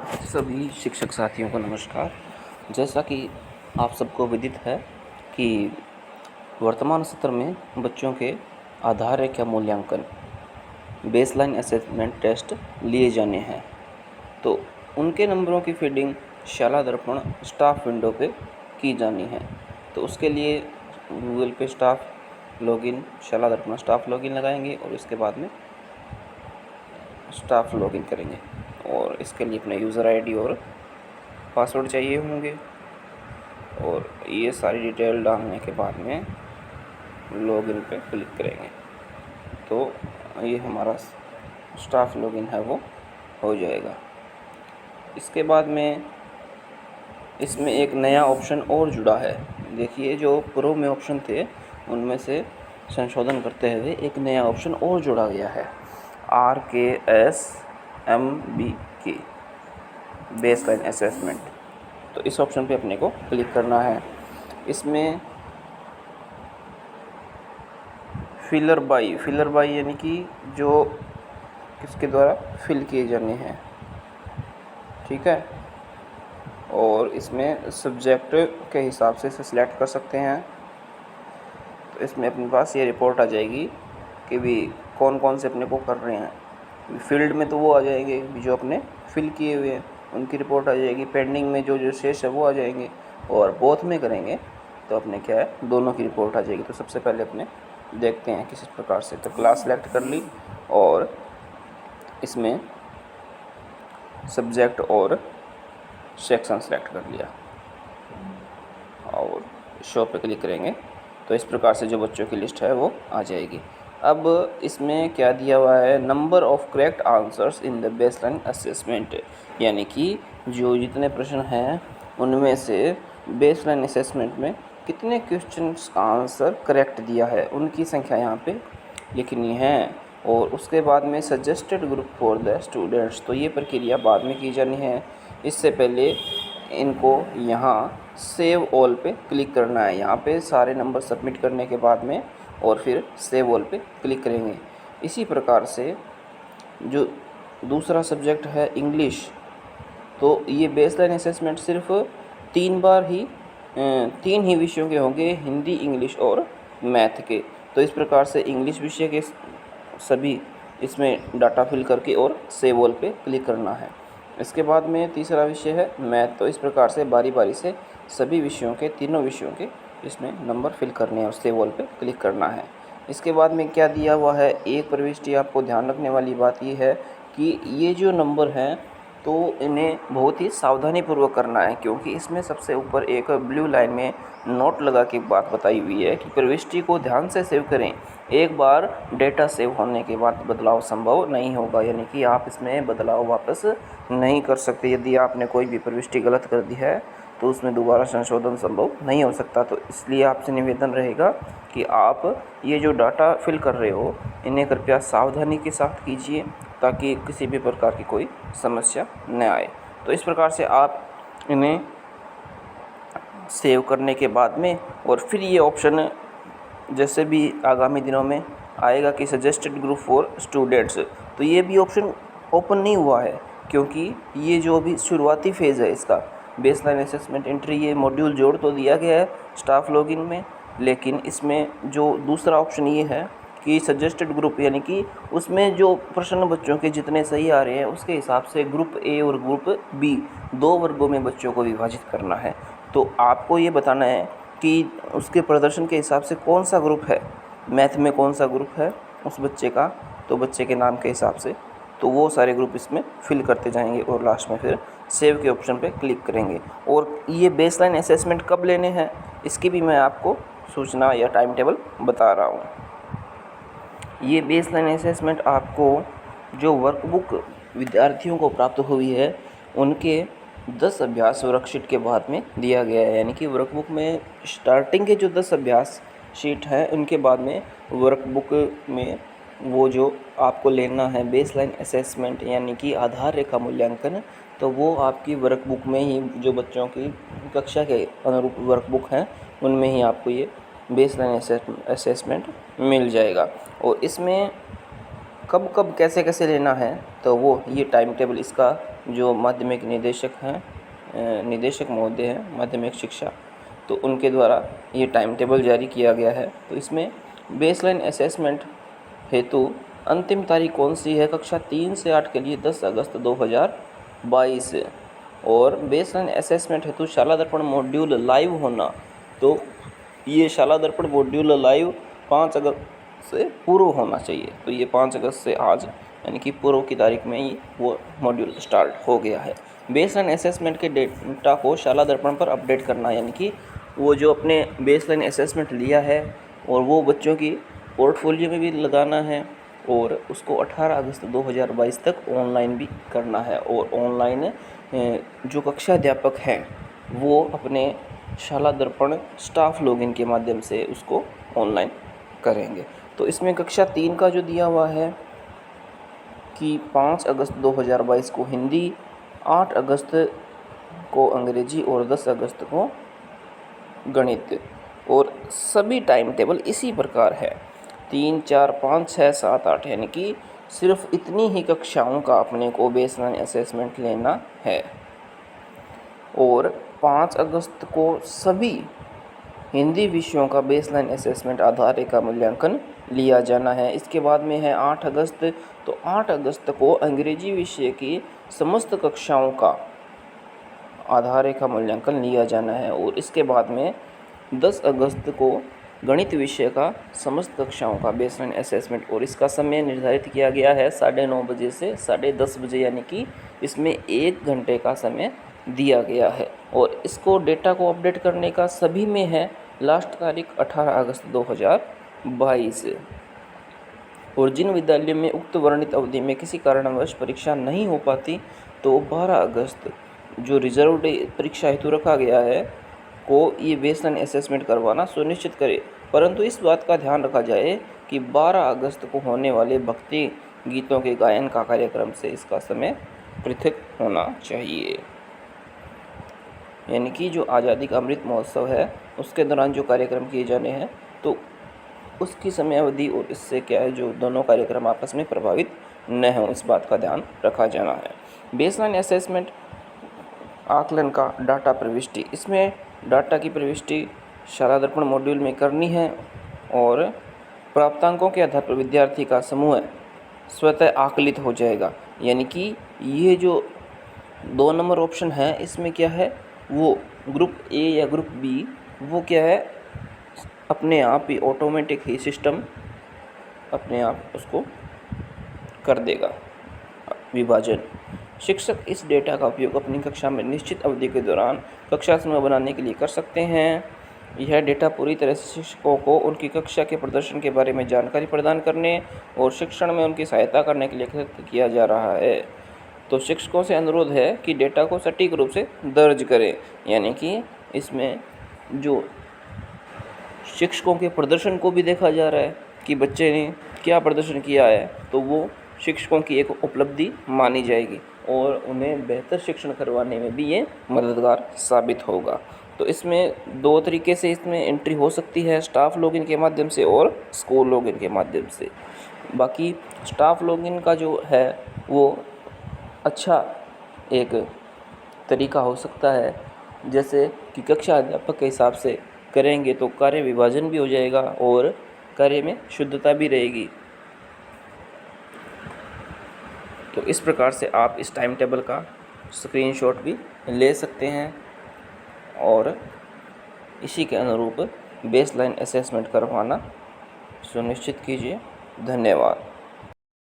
सभी शिक्षक साथियों को नमस्कार। जैसा कि आप सबको विदित है कि वर्तमान सत्र में बच्चों के आधार रेखा मूल्यांकन बेसलाइन असेसमेंट टेस्ट लिए जाने हैं, तो उनके नंबरों की फीडिंग शाला दर्पण स्टाफ विंडो पे की जानी है। तो उसके लिए गूगल पे स्टाफ लॉगिन शाला दर्पण स्टाफ लॉगिन लगाएंगे और इसके बाद में स्टाफ लॉगिन करेंगे और इसके लिए अपना यूज़र आईडी और पासवर्ड चाहिए होंगे और ये सारी डिटेल डालने के बाद में लॉगिन पे क्लिक करेंगे तो ये हमारा स्टाफ लॉगिन है वो हो जाएगा। इसके बाद में इसमें एक नया ऑप्शन और जुड़ा है। देखिए, जो पूर्व में ऑप्शन थे उनमें से संशोधन करते हुए एक नया ऑप्शन और जोड़ा गया है, RKSMBK बेसलाइन असेसमेंट। तो इस ऑप्शन पे अपने को क्लिक करना है। इसमें फिलर बाई यानी कि जो किसके द्वारा फिल किए जाने हैं, ठीक है। और इसमें सब्जेक्ट के हिसाब से इसे सिलेक्ट कर सकते हैं। तो इसमें अपने पास ये रिपोर्ट आ जाएगी कि भी कौन कौन से अपने को कर रहे हैं। फील्ड में तो वो आ जाएंगे जो अपने फिल किए हुए हैं, उनकी रिपोर्ट आ जाएगी। पेंडिंग में जो शेष है वो आ जाएंगे। और बोथ में करेंगे तो अपने क्या है, दोनों की रिपोर्ट आ जाएगी। तो सबसे पहले अपने देखते हैं किस प्रकार से। तो क्लास सेलेक्ट कर ली और इसमें सब्जेक्ट और सेक्शन सेलेक्ट कर लिया और शो पे क्लिक करेंगे तो इस प्रकार से जो बच्चों की लिस्ट है वो आ जाएगी। अब इसमें क्या दिया हुआ है, number of correct answers in the baseline assessment, यानी कि जो जितने प्रश्न हैं उनमें से बेसलाइन असेसमेंट में कितने क्वेश्चंस का आंसर करेक्ट दिया है उनकी संख्या यहाँ पे लिखनी है। और उसके बाद में suggested group for the students, तो ये प्रक्रिया बाद में की जानी है। इससे पहले इनको यहाँ सेव ऑल पे क्लिक करना है। यहाँ पे सारे नंबर सबमिट करने के बाद में और फिर सेव ऑल पे क्लिक करेंगे। इसी प्रकार से जो दूसरा सब्जेक्ट है इंग्लिश, तो ये बेसलाइन असेसमेंट सिर्फ तीन ही विषयों के होंगे, हिंदी, इंग्लिश और मैथ के। तो इस प्रकार से इंग्लिश विषय के सभी इसमें डाटा फिल करके और सेव ऑल पे क्लिक करना है। इसके बाद में तीसरा विषय है मैथ। तो इस प्रकार से बारी बारी से सभी विषयों के, तीनों विषयों के इसमें नंबर फिल करने हैं और सेव ऑल पे क्लिक करना है। इसके बाद में क्या दिया हुआ है, एक प्रविष्टि आपको ध्यान रखने वाली बात ये है कि ये जो नंबर हैं तो इन्हें बहुत ही सावधानीपूर्वक करना है, क्योंकि इसमें सबसे ऊपर एक ब्लू लाइन में नोट लगा के बात बताई हुई है कि प्रविष्टि को ध्यान से सेव करें। एक बार डेटा सेव होने के बाद बदलाव संभव नहीं होगा, यानी कि आप इसमें बदलाव वापस नहीं कर सकते। यदि आपने कोई भी प्रविष्टि गलत कर दी है तो उसमें दोबारा संशोधन संभव नहीं हो सकता। तो इसलिए आपसे निवेदन रहेगा कि आप ये जो डाटा फिल कर रहे हो इन्हें कृपया सावधानी के साथ कीजिए ताकि किसी भी प्रकार की कोई समस्या न आए। तो इस प्रकार से आप इन्हें सेव करने के बाद में और फिर ये ऑप्शन जैसे भी आगामी दिनों में आएगा कि सजेस्टेड ग्रुप फॉर स्टूडेंट्स, तो ये भी ऑप्शन ओपन नहीं हुआ है, क्योंकि ये जो अभी शुरुआती फेज़ है इसका बेसलाइन असेसमेंट एंट्री, ये मॉड्यूल जोड़ तो दिया गया है स्टाफ लॉगिन में, लेकिन इसमें जो दूसरा ऑप्शन ये है कि सजेस्टेड ग्रुप, यानी कि उसमें जो प्रश्न बच्चों के जितने सही आ रहे हैं उसके हिसाब से ग्रुप ए और ग्रुप बी, दो वर्गों में बच्चों को विभाजित करना है। तो आपको ये बताना है कि उसके प्रदर्शन के हिसाब से कौन सा ग्रुप है, मैथ में कौन सा ग्रुप है उस बच्चे का, तो बच्चे के नाम के हिसाब से तो वो सारे ग्रुप इसमें फिल करते जाएंगे और लास्ट में फिर सेव के ऑप्शन पे क्लिक करेंगे। और ये बेसलाइन असेसमेंट कब लेने हैं इसकी भी मैं आपको सूचना या टाइम टेबल बता रहा हूँ। ये बेसलाइन असेसमेंट आपको जो वर्कबुक विद्यार्थियों को प्राप्त हुई है उनके 10 अभ्यास वर्कशीट के बाद में दिया गया है, यानी कि वर्कबुक में स्टार्टिंग के जो 10 अभ्यास शीट हैं उनके बाद में वर्कबुक में वो जो आपको लेना है बेसलाइन असेसमेंट यानी कि आधार रेखा मूल्यांकन, तो वो आपकी वर्कबुक में ही, जो बच्चों की कक्षा के अनुरूप वर्कबुक हैं उनमें ही आपको ये बेसलाइन असेसमेंट मिल जाएगा। और इसमें कब कब कैसे कैसे लेना है तो वो ये टाइम टेबल इसका जो माध्यमिक निदेशक महोदय हैं माध्यमिक शिक्षा, तो उनके द्वारा ये टाइम टेबल जारी किया गया है। तो इसमें बेसलाइन असेसमेंट हेतु अंतिम तारीख कौन सी है? कक्षा 3 से 8 के लिए 10 अगस्त 2022। और बेसलाइन असेसमेंट हेतु शाला दर्पण मॉड्यूल लाइव होना, तो ये शाला दर्पण मॉड्यूल लाइव 5 अगस्त से पूर्व होना चाहिए। तो ये 5 अगस्त से आज यानी कि पूर्व की तारीख में ही वो मॉड्यूल स्टार्ट हो गया है। बेसलाइन असेसमेंट के डेटा को शाला दर्पण पर अपडेट करना, यानी कि वो जो अपने बेसलाइन असेसमेंट लिया है और वो बच्चों की पोर्टफोलियो में भी लगाना है और उसको 18 अगस्त 2022 तक ऑनलाइन भी करना है। और ऑनलाइन जो कक्षा अध्यापक हैं वो अपने शाला दर्पण स्टाफ लॉगिन के माध्यम से उसको ऑनलाइन करेंगे। तो इसमें कक्षा 3 का जो दिया हुआ है कि 5 अगस्त 2022 को हिंदी, 8 अगस्त को अंग्रेजी और 10 अगस्त को गणित। और सभी टाइम टेबल इसी प्रकार है, 3, 4, 5, 6, 7, 8, यानी कि सिर्फ इतनी ही कक्षाओं का अपने को बेसलाइन असेसमेंट लेना है। और 5 अगस्त को सभी हिंदी विषयों का बेसलाइन असेसमेंट आधार का मूल्यांकन लिया जाना है। इसके बाद में है 8 अगस्त, तो 8 अगस्त को अंग्रेजी विषय की समस्त कक्षाओं का आधार का मूल्यांकन लिया जाना है। और इसके बाद में 10 अगस्त को गणित विषय का समस्त कक्षाओं का बेसलाइन असेसमेंट, और इसका समय निर्धारित किया गया है 9:30 बजे से 10:30 बजे, यानी कि इसमें 1 घंटे का समय दिया गया है। और इसको डेटा को अपडेट करने का सभी में है लास्ट तारीख 18 अगस्त 2022। और जिन विद्यालयों में उक्त वर्णित अवधि में किसी कारणवश परीक्षा नहीं हो पाती, तो 12 अगस्त जो रिजर्व डे परीक्षा हेतु रखा गया है को ये बेसलाइन असेसमेंट करवाना सुनिश्चित करे। परंतु इस बात का ध्यान रखा जाए कि 12 अगस्त को होने वाले भक्ति गीतों के गायन का कार्यक्रम से इसका समय पृथक होना चाहिए। यानी कि जो आज़ादी का अमृत महोत्सव है उसके दौरान जो कार्यक्रम किए जाने हैं, तो उसकी समय अवधि और इससे क्या है, जो दोनों कार्यक्रम आपस में प्रभावित न हों, इस बात का ध्यान रखा जाना है। बेसलाइन असेसमेंट आकलन का डाटा प्रविष्टि, इसमें डाटा की प्रविष्टि शाला दर्पण मॉड्यूल में करनी है। और प्राप्तांकों के आधार पर विद्यार्थी का समूह स्वतः आकलित हो जाएगा। यानी कि ये जो 2 नंबर ऑप्शन है इसमें क्या है, वो ग्रुप ए या ग्रुप बी, वो क्या है, अपने आप ही ऑटोमेटिक ही सिस्टम अपने आप उसको कर देगा विभाजन। शिक्षक इस डेटा का उपयोग अपनी कक्षा में निश्चित अवधि के दौरान कक्षा समय बनाने के लिए कर सकते हैं। यह डेटा पूरी तरह से शिक्षकों को उनकी कक्षा के प्रदर्शन के बारे में जानकारी प्रदान करने और शिक्षण में उनकी सहायता करने के लिए एकत्रित किया जा रहा है। तो शिक्षकों से अनुरोध है कि डेटा को सटीक रूप से दर्ज करें। यानी कि इसमें जो शिक्षकों के प्रदर्शन को भी देखा जा रहा है कि बच्चे ने क्या प्रदर्शन किया है, तो वो शिक्षकों की एक उपलब्धि मानी जाएगी और उन्हें बेहतर शिक्षण करवाने में भी ये मददगार साबित होगा। तो इसमें 2 तरीके से इसमें एंट्री हो सकती है, स्टाफ लॉगिन के माध्यम से और स्कूल लॉगिन के माध्यम से। बाकी स्टाफ लॉगिन का जो है वो अच्छा एक तरीका हो सकता है, जैसे कि कक्षा अध्यापक के हिसाब से करेंगे तो कार्य विभाजन भी हो जाएगा और कार्य में शुद्धता भी रहेगी। तो इस प्रकार से आप इस टाइम टेबल का स्क्रीनशॉट भी ले सकते हैं और इसी के अनुरूप बेसलाइन असेसमेंट करवाना सुनिश्चित कीजिए। धन्यवाद।